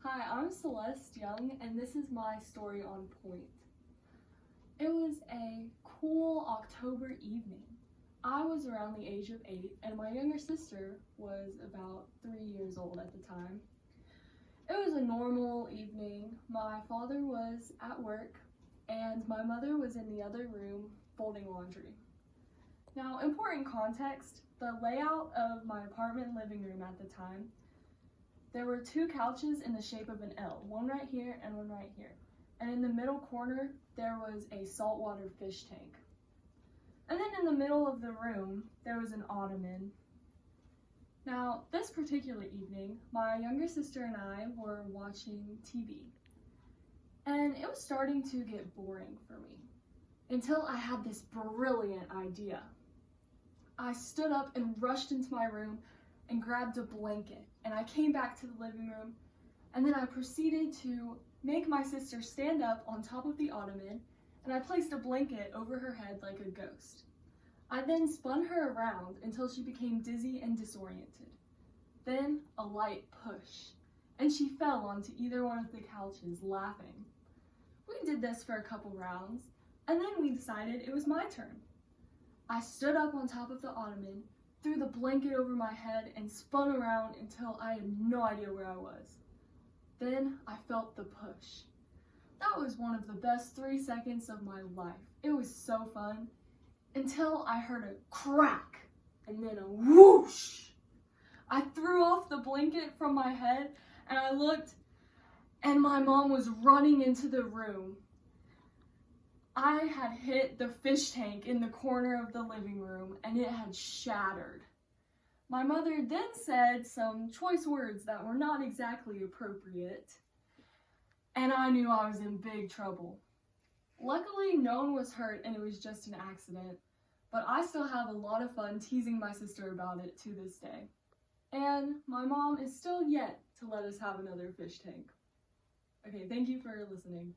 Hi, I'm Celeste Young, and this is my story on Point. It was a cool October evening. I was around the age of 8, and my younger sister was about 3 years old at the time. It was a normal evening. My father was at work, and my mother was in the other room folding laundry. Now, important context, the layout of my apartment living room at the time, there were 2 couches in the shape of an L, one right here and one right here. And in the middle corner, there was a saltwater fish tank. And then in the middle of the room, there was an ottoman. Now, this particular evening, my younger sister and I were watching TV. And it was starting to get boring for me, until I had this brilliant idea. I stood up and rushed into my room and grabbed a blanket, and I came back to the living room, and then I proceeded to make my sister stand up on top of the ottoman, and I placed a blanket over her head like a ghost. I then spun her around until she became dizzy and disoriented. Then a light push, and she fell onto either one of the couches, laughing. We did this for a couple rounds, and then we decided it was my turn. I stood up on top of the ottoman, threw the blanket over my head, and spun around until I had no idea where I was. Then I felt the push. That was one of the best 3 seconds of my life. It was so fun, until I heard a crack, and then a whoosh. I threw off the blanket from my head, and I looked, and my mom was running into the room. I had hit the fish tank in the corner of the living room, and it had shattered. My mother then said some choice words that were not exactly appropriate, and I knew I was in big trouble. Luckily, no one was hurt and it was just an accident, but I still have a lot of fun teasing my sister about it to this day. And my mom is still yet to let us have another fish tank. Okay, thank you for listening.